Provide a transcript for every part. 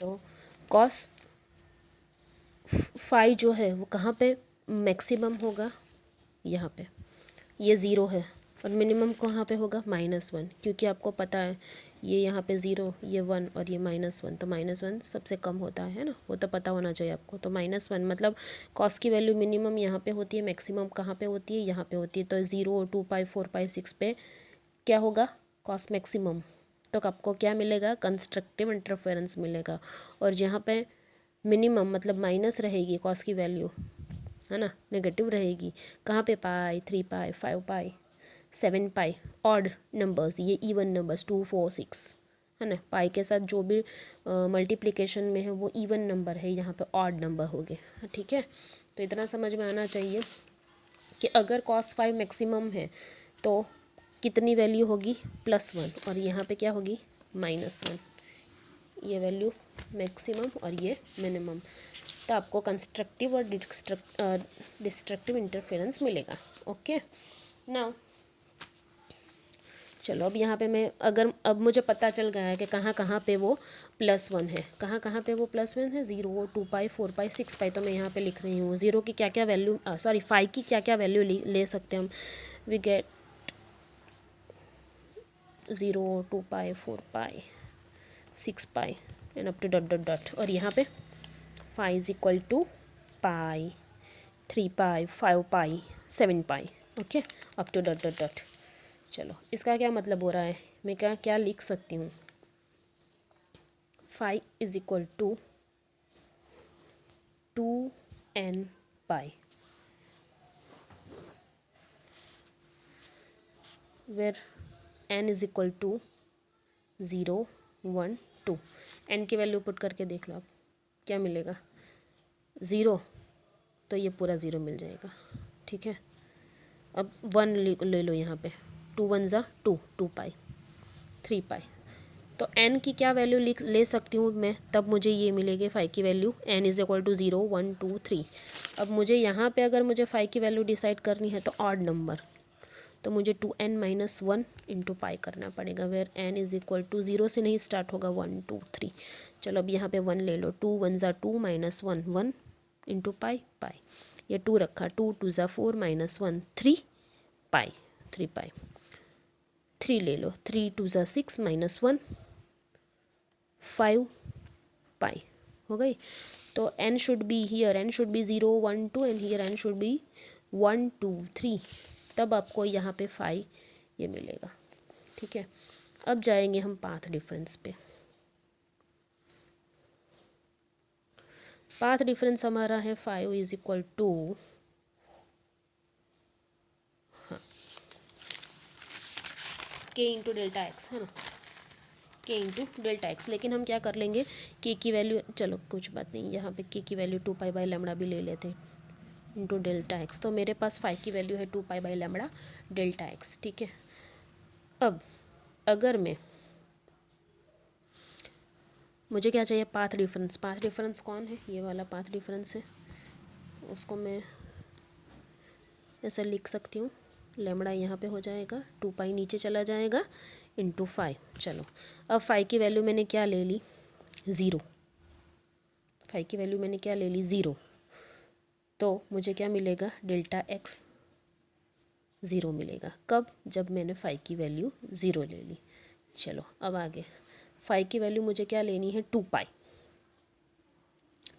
तो cos phi जो है वो कहाँ पे मैक्सिमम होगा, यहाँ पे। ये ज़ीरो है और मिनिमम कहाँ पे होगा, -1, क्योंकि आपको पता है ये यहाँ पे ज़ीरो, ये 1 और ये -1, तो -1 सबसे कम होता है ना, वो तो पता होना चाहिए आपको। तो -1 मतलब कॉस की वैल्यू मिनिमम यहाँ पे होती है, मैक्सिमम कहाँ पे होती है, यहाँ पे होती है। तो 0, 2 पाई, 4 पाई, 6 पे क्या होगा, कॉस मैक्सिमम। तो आपको क्या मिलेगा, कंस्ट्रक्टिव इंटरफेरेंस मिलेगा। और जहाँ पे मिनिमम मतलब माइनस रहेगी कॉस की वैल्यू, है ना, नेगेटिव रहेगी, कहाँ पे, पाई, 3 पाई, 5 पाई, 7 पाई, ऑड नंबर्स, ये इवन नंबर्स 2, 4, 6, है ना। पाई के साथ जो भी मल्टीप्लिकेशन में है वो इवन नंबर है, यहाँ पे ऑड नंबर हो गए, ठीक है। तो इतना समझ में आना चाहिए कि अगर cos 5 मैक्सिमम है तो कितनी वैल्यू होगी, +1, और यहाँ पे क्या होगी, -1। ये वैल्यू मैक्सिमम और ये मिनिमम। तो आपको कंस्ट्रक्टिव और डिस्ट्रक्टिव इंटरफेरेंस मिलेगा। ओके, नाउ चलो अब यहाँ पे मैं अगर अब मुझे पता चल गया है कि कहाँ कहाँ पे वो +1 है, कहाँ कहाँ पे वो +1 है, 0, 2 पाई, 4 पाई, 6 पाई। तो मैं यहाँ पे लिख रही हूँ 0 की क्या क्या वैल्यू, सॉरी 5 की क्या क्या वैल्यू ले सकते हैं हम। We get 0, 2 pi, 4 pi, 6 pi and up to dot dot dot. और यहाँ पे 5 equal to pi, 3 pi, 5 pi, 7 pi, okay, up to dot dot dot. चलो इसका क्या मतलब हो रहा है, मैं क्या क्या लिख सकती हूँ, 5 is equal to 2n pi, where n is equal to 0, 1, 2। n की वैल्यू पुट करके देख लो आप, क्या मिलेगा, 0, तो ये पूरा 0 मिल जाएगा, ठीक है। अब 1 ले लो यहाँ पे, 2 1 ज़ा 2, 2 पाई, 3 पाई। तो n की क्या वैल्यू ले सकती हूँ मैं, तब मुझे ये मिलेगी 5 की value, n is equal to 0, 1, 2, 3। अब मुझे यहाँ पे अगर मुझे 5 की वैल्यू डिसाइड करनी है तो ऑड नंबर, तो मुझे 2n - 1 इंटू पाई करना पड़ेगा, where n is equal to 0 से नहीं स्टार्ट होगा, 1, 2, 3। चलो अब यहाँ पे 1 ले लो, 2 1 ज़ा 2 -1, 1 इंटू पाई, पाई, ये 2 रखा, 2 2 ज़ा 4 -1, 3 पाई, 3 पाई, 3 ले लो, 3 2 ज़ा 6 -1, 5 पाई, हो गई। तो n should be here, n should be 0, 1, 2 and here n should be 1, 2, 3। तब आपको यहाँ पे 5 ये मिलेगा, ठीक है। अब जाएंगे हम पाथ डिफरेंस पे। पाथ डिफरेंस हमारा है 5 इज इक्वल टू, हाँ, k इंटू डेल्टा एक्स, है ना, k इंटू डेल्टा एक्स। लेकिन हम क्या कर लेंगे, k की वैल्यू, चलो कुछ बात नहीं, यहाँ पे k की वैल्यू 2 पाई बाई लैम्बडा भी ले लेते हैं इंटू डेल्टा एक्स। तो मेरे पास 5 की वैल्यू है 2 pi by lambda delta x, ठीक है। अब अगर मैं, मुझे क्या चाहिए, पाथ डिफरेंस। पाथ डिफरेंस कौन है, ये वाला पाथ डिफरेंस है, उसको मैं ऐसा लिख सकती हूँ, लैम्बडा यहाँ पे हो जाएगा, 2 पाई नीचे चला जाएगा इंटू 5। चलो अब 5 की वैल्यू मैंने क्या ले ली, 0। 5 की वैल्यू मैंने क्या ले ली, 0। तो मुझे क्या मिलेगा, डेल्टा एक्स 0 मिलेगा। कब, जब मैंने 5 की वैल्यू 0 ले ली। चलो अब आगे, 5 की वैल्यू मुझे क्या लेनी है, 2 पाई,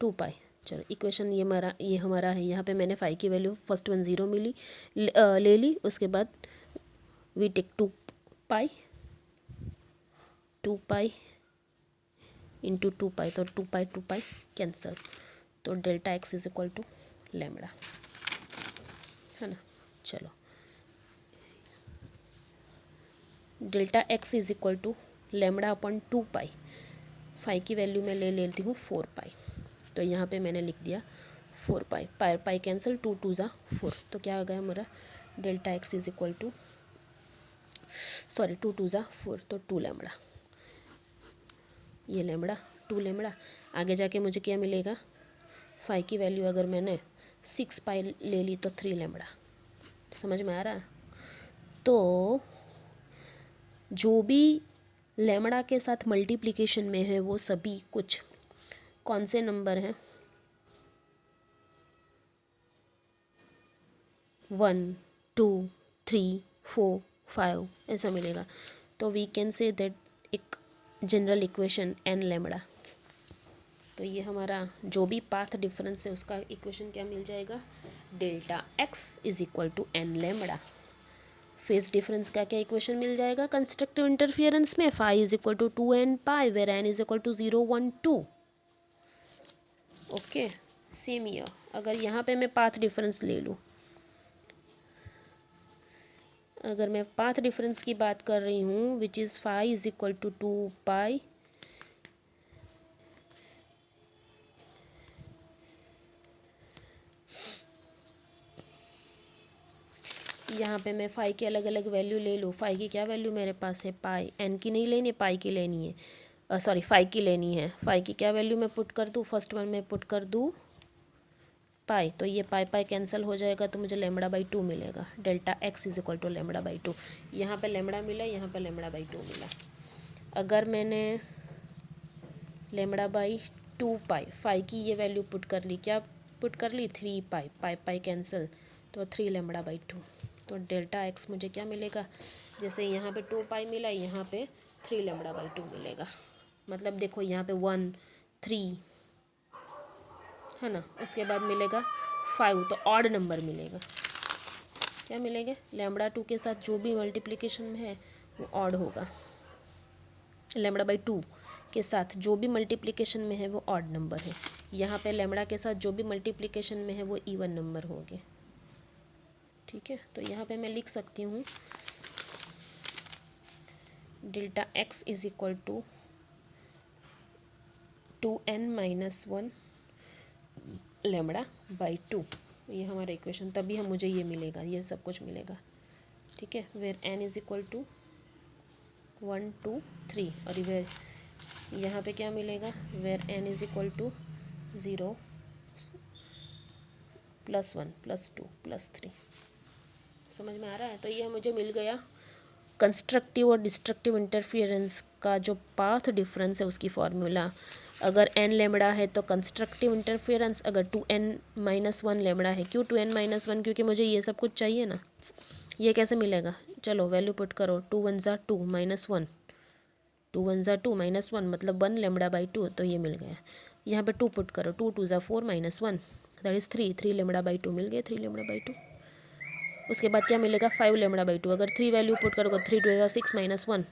2 पाई। चलो इक्वेशन ये हमारा है, यहाँ पे मैंने 5 की वैल्यू फर्स्ट वन 0 मिली, ले ली, उसके बाद we take 2 pi, 2 pi into 2 pi, तो 2 पाई कैंसल, तो delta x is equal to lambda, है ना। चलो delta x is equal to lambda upon 2 pi, 5 की वैल्यू मैं ले लेती हूँ 4 पाई, तो यहाँ पे मैंने लिख दिया 4 पाई, पाई पाई कैंसिल, 2 2 ज़ा 4, तो क्या हो गया हमारा, delta x is equal to, sorry 2 2 ज़ा 4, तो 2 लैम्बडा, ये लैम्बडा 2 लैम्बडा। आगे जाके मुझे क्या मिलेगा, 5 की वैल्यू अगर मैंने 6 पाई ले ली तो 3 लैम्बडा, समझ में आ रहा। तो जो भी लैम्बडा के साथ मल्टीप्लिकेशन में है वो सभी कुछ कौन से नंबर हैं 1 2 3 4 5 ऐसा मिलेगा। तो वी कैन से दैट एक जनरल इक्वेशन एन लैम्बडा। तो ये हमारा जो भी पाथ डिफरेंस है उसका इक्वेशन क्या मिल जाएगा, delta x is equal to n lambda. Phase difference का क्या इक्वेशन मिल जाएगा कंस्ट्रक्टिव इंटरफियरेंस में, phi is equal to 2n pi where n is equal to 0 1 2। Okay, same here. अगर यहाँ पे मैं पाथ डिफरेंस ले लूँ, अगर मैं पाथ डिफरेंस की बात कर रही हूँ which is phi is equal to 2 pi यहाँ पे मैं फाई की अलग अलग वैल्यू ले लूँ। फाई की क्या वैल्यू मेरे पास है, पाई, एन की नहीं लेनी है, पाई की लेनी है, सॉरी फाई की लेनी है। फाई की क्या वैल्यू मैं पुट कर दूँ, फर्स्ट वन में पुट कर दूँ पाई, तो ये पाई पाई कैंसिल हो जाएगा, तो मुझे लेमड़ा बाई 2 मिलेगा। Delta x is equal to lambda by 2। यहाँ पे लेमड़ा मिला, यहाँ पे लेमड़ा बाई 2 मिला। अगर मैंने लेमड़ा बाई 2 पाई, फाई की ये वैल्यू पुट कर ली, क्या पुट कर ली, 3 पाई, पाई पाई कैंसिल, तो 3 लेमड़ा बाई 2। तो डेल्टा एक्स मुझे क्या मिलेगा, जैसे यहाँ पे 2 पाई मिला, यहाँ पे 3 लेमड़ा बाई 2 मिलेगा। मतलब देखो यहाँ पे 1 3 है ना, उसके बाद मिलेगा 5, तो ऑड नंबर मिलेगा। क्या मिलेगा, लेमड़ा 2 के साथ जो भी मल्टीप्लिकेशन में है वो ऑड होगा, लेमड़ा बाई 2 के साथ जो भी मल्टीप्लिकेशन में है वो ऑड नंबर है। यहाँ पे लेमड़ा के साथ जो भी मल्टीप्लिकेशन में है वो इवन नंबर होंगे। ठीक है, तो यहाँ पे मैं लिख सकती हूँ delta x is equal to 2n minus 1 lambda by 2। ये हमारा इक्वेशन, तभी हम मुझे ये मिलेगा, ये सब कुछ मिलेगा। ठीक है, where n is equal to 1 2 3, और वेर यहाँ पे क्या मिलेगा, where n is equal to 0 +1 +2 +3। समझ में आ रहा है। तो ये मुझे मिल गया कंस्ट्रक्टिव और डिस्ट्रक्टिव इंटरफियरेंस का जो पाथ डिफरेंस है उसकी फॉर्मूला। अगर n लेमड़ा है तो कंस्ट्रक्टिव इंटरफियरेंस, अगर 2n माइनस 1 लेमड़ा है। क्यों 2n माइनस 1, क्योंकि मुझे ये सब कुछ चाहिए ना। ये कैसे मिलेगा, चलो वैल्यू पुट करो, 2 1 ज़ा 2 माइनस 1, 2 1 ज़ा 2 माइनस 1 मतलब 1 लेमड़ा बाई 2, तो ये मिल गया। यहाँ पे 2 पुट करो, 2 2 ज़ा 4 minus 1 that is 3, 3 lambda by 2 मिल गए, 3 लेमड़ा बाई 2। उसके बाद क्या मिलेगा, 5 लेमड़ा बाई 2। अगर 3 वैल्यू पुट करोगे, 3 2 ज़ा 6 minus 1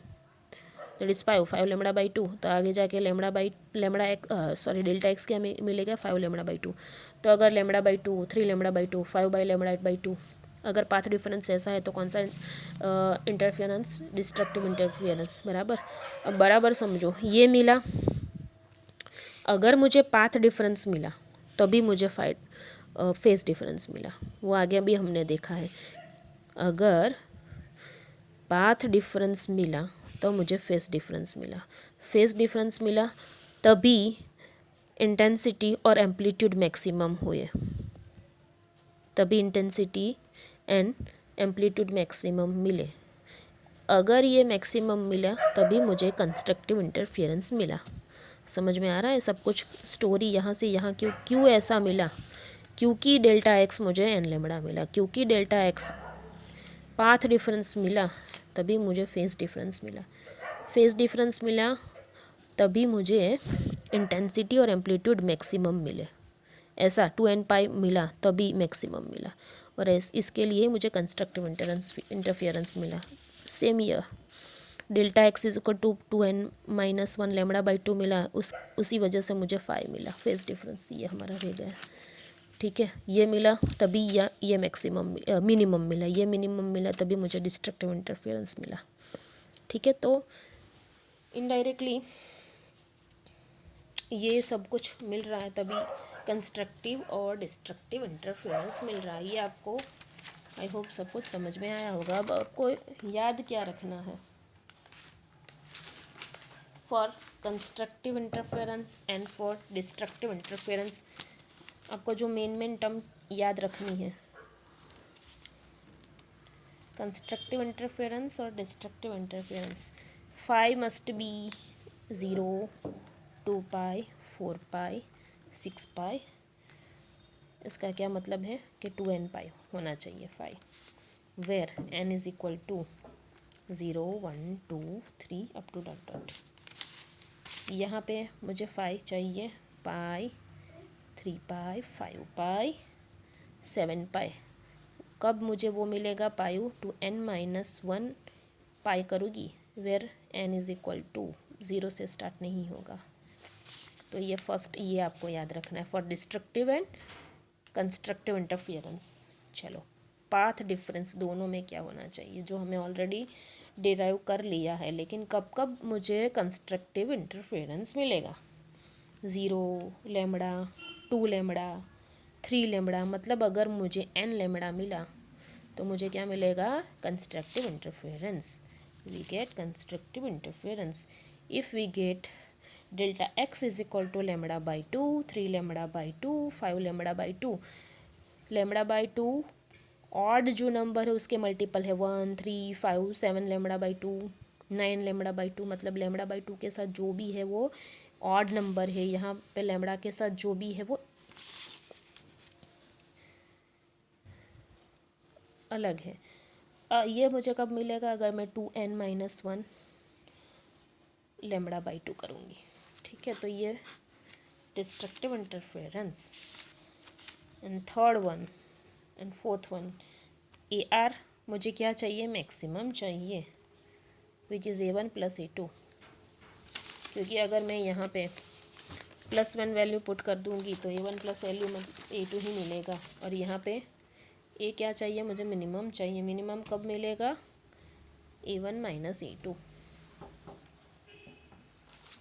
that is 5, 5 lambda by 2। तो आगे जाके lambda x sorry delta x क्या मिलेगा, 5 लेमड़ा बाई 2। तो अगर lambda by 2, 3 lambda by 2, 5 by lambda by 2, अगर पाथ डिफरेंस ऐसा है तो कौन सा इंटरफियरेंस, डिस्ट्रक्टिव इंटरफियरेंस। बराबर, अब बराबर समझो, ये मिला। अगर मुझे पाथ डिफरेंस मिला तभी मुझे फेस डिफरेंस मिला, वो आगे अभी हमने देखा है। अगर पाथ डिफरेंस मिला तो मुझे फेस डिफरेंस मिला, फेस डिफरेंस मिला तभी इंटेंसिटी और एम्पलीट्यूड मैक्सिमम हुए, तभी इंटेंसिटी एंड एम्पलीट्यूड मैक्सिमम मिले। अगर ये मैक्सिमम मिला तभी मुझे कंस्ट्रक्टिव इंटरफियरेंस मिला। समझ में आ रहा है सब कुछ, स्टोरी यहाँ से यहाँ क्यों ऐसा मिला, क्योंकि डेल्टा एक्स मुझे एन लेमड़ा मिला, क्योंकि डेल्टा एक्स पाथ डिफरेंस मिला तभी मुझे फेस डिफरेंस मिला, फेस डिफरेंस मिला तभी मुझे इंटेंसिटी और एम्पलीट्यूड मैक्सिमम मिले। ऐसा 2n पाई मिला तभी मैक्सिमम मिला, और इसके लिए मुझे कंस्ट्रक्टिव इंटरफियरेंस मिला। Same here delta x is equal to 2n minus 1 lambda by 2 मिला, उसी वजह से मुझे 5 मिला, फेस डिफरेंस ये हमारा रह गया। ठीक है, ये मिला तभी ये मैक्सिमम मिनिमम मिला, ये मिनिमम मिला तभी मुझे डिस्ट्रक्टिव इंटरफियरेंस मिला। ठीक है, तो इनडायरेक्टली ये सब कुछ मिल रहा है तभी कंस्ट्रक्टिव और डिस्ट्रक्टिव इंटरफेरेंस मिल रहा है। ये आपको आई होप सब कुछ समझ में आया होगा। अब आपको याद क्या रखना है, for constructive interference and for destructive interference आपको जो मेन टर्म याद रखनी है, कंस्ट्रक्टिव इंटरफेरेंस और destructive interference, phi must be 0 2 pi 4 pi 6 pi, इसका क्या मतलब है कि 2n पाई होना चाहिए phi, where n is equal to 0 1 2 3 up to dot dot. यहाँ पे मुझे फाई चाहिए पाई 3 पाई 5 पाई 7 पाई। कब मुझे वो मिलेगा pi two n minus 1 pi करूँगी, where n is equal to 0 से स्टार्ट नहीं होगा। तो ये फर्स्ट, ये आपको याद रखना है for destructive and constructive interference. चलो, पाथ डिफरेंस दोनों में क्या होना चाहिए, जो हमें ऑलरेडी डिराइव कर लिया है, लेकिन कब कब मुझे कंस्ट्रक्टिव इंटरफेरेंस मिलेगा, 0 लेमड़ा 2 लेमड़ा 3 लेमड़ा, मतलब अगर मुझे n लेमड़ा मिला तो मुझे क्या मिलेगा, constructive interference. We get constructive interference if we get delta x is equal to lambda by 2 3 lambda by 2 5 lambda by 2। Lambda by 2 odd जो नंबर है उसके मल्टीपल है 1 3 5 7 लेमड़ा बाई 2 9 लेमड़ा बाई 2, मतलब लेमड़ा बाई 2 के साथ जो भी है वो ऑड नंबर है, यहाँ पे लेमड़ा के साथ जो भी है वो अलग है। ये मुझे कब मिलेगा, अगर मैं 2n माइनस 1 लेमड़ा बाई 2 करूँगी। ठीक है, तो ये destructive interference. And third one and fourth one, A R मुझे क्या चाहिए, मैक्सिमम चाहिए, which is A1 plus A2, क्योंकि अगर मैं यहाँ पे +1 वैल्यू पुट कर दूँगी तो A1 प्लस A2 ही मिलेगा, और यहाँ पे ए क्या चाहिए मुझे, मिनिमम चाहिए। मिनिमम कब मिलेगा, A1 माइनस A2।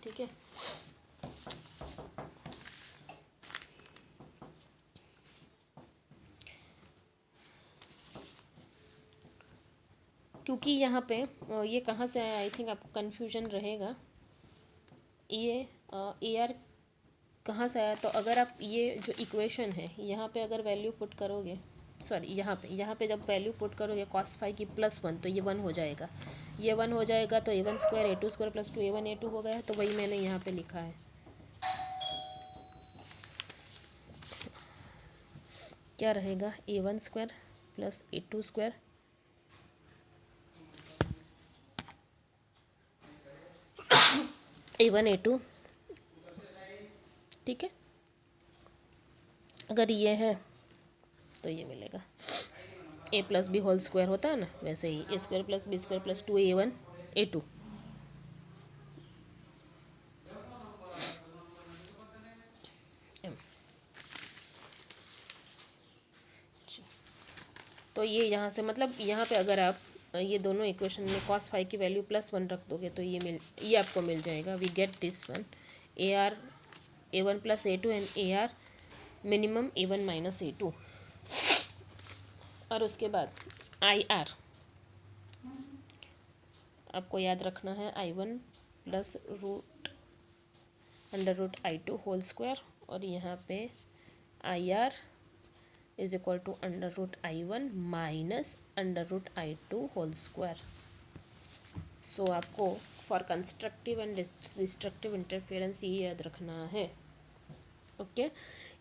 ठीक है, क्योंकि यहाँ पे ये कहाँ से आया, आई थिंक आपको कन्फ्यूजन रहेगा, ये ए आर कहाँ से आया। तो अगर आप ये जो इक्वेशन है यहाँ पे अगर वैल्यू पुट करोगे, सॉरी यहाँ पे जब वैल्यू पुट करोगे cos फाई की +1, तो ये 1 हो जाएगा, ये 1 हो जाएगा, तो A1 square A2 square plus 2 A1 A2 हो गया है। तो वही मैंने यहाँ पे लिखा है, क्या रहेगा, A1 square plus A2 square A1 A2। ठीक है, अगर ये है तो ये मिलेगा, A plus b whole square होता है ना, वैसे ही A square plus b square plus 2 A1 A2। तो ये यहाँ से, मतलब यहाँ पे अगर आप ये दोनों इक्वेशन में cos फाई की वैल्यू +1 रख दोगे तो ये आपको मिल जाएगा, we get this one, AR A1 plus A2 and AR minimum A1 minus A2। और उसके बाद IR आपको याद रखना है, I1 plus √√I2 whole square, और यहाँ पे IR is equal to √I1 minus √I2 whole square. So आपको for constructive and destructive interference ये याद रखना है। ओके,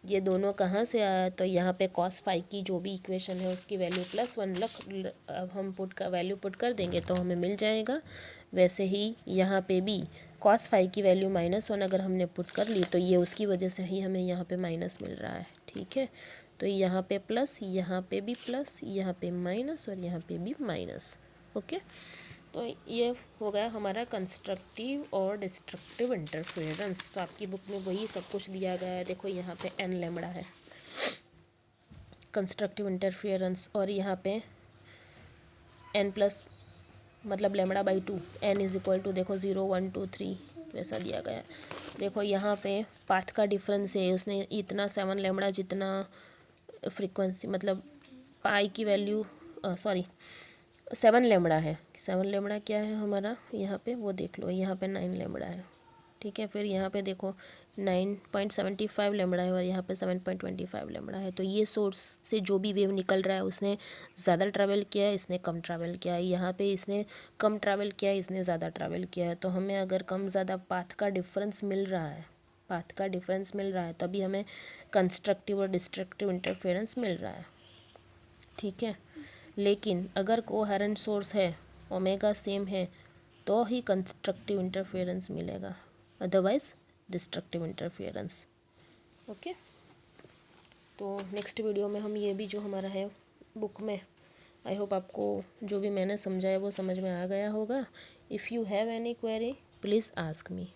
ये दोनों कहाँ से आया, तो यहाँ पे cos फाई की जो भी इक्वेशन है उसकी वैल्यू +1 अब हम वैल्यू पुट कर देंगे तो हमें मिल जाएगा। वैसे ही यहाँ पे भी cos फाई की वैल्यू -1 अगर हमने पुट कर ली तो ये उसकी वजह से ही हमें यहाँ पे माइनस मिल रहा है। ठीक है, तो यहाँ पे प्लस, यहाँ पे भी प्लस, यहाँ पे माइनस और यहाँ पे भी माइनस। ओके, तो ये हो गया हमारा कंस्ट्रक्टिव और डिस्ट्रक्टिव इंटरफेरेंस। तो आपकी बुक में वही सब कुछ दिया गया है। देखो यहाँ पे n लेमड़ा है कंस्ट्रक्टिव इंटरफेरेंस, और यहाँ पे n प्लस मतलब lambda by 2, n is equal to देखो 0 1 2 3 वैसा दिया गया है। देखो यहाँ पे पाथ का डिफरेंस है, उसने इतना 7 लेमड़ा जितना फ्रीक्वेंसी, मतलब पाई की वैल्यू, सॉरी 7 लेमड़ा है। 7 लेमड़ा क्या है हमारा, यहाँ पे वो देख लो, यहाँ पे 9 लेमड़ा है। ठीक है, फिर यहाँ पे देखो 9.75 लेमड़ा है और यहाँ पे 7.25 लेमड़ा है। तो ये सोर्स से जो भी वेव निकल रहा है उसने ज़्यादा ट्रैवल किया है, इसने कम ट्रैवल किया है। यहाँ पे इसने कम ट्रैवल किया है, इसने ज़्यादा ट्रैवल किया है। तो हमें अगर कम ज़्यादा पाथ का डिफरेंस मिल रहा है पाथ का डिफरेंस मिल रहा है, तभी हमें कंस्ट्रक्टिव और डिस्ट्रक्टिव इंटरफेरेंस मिल रहा है, ठीक है। लेकिन अगर कोहेरेंट सोर्स है, ओमेगा सेम है, तो ही कंस्ट्रक्टिव इंटरफेरेंस मिलेगा, अदरवाइज डिस्ट्रक्टिव इंटरफेरेंस। ओके, तो नेक्स्ट वीडियो में हम ये भी जो हमारा है बुक में, आई होप आपको जो भी मैंने समझाया वो समझ में आ गया होगा। If you have any query please ask me.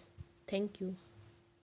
Thank you.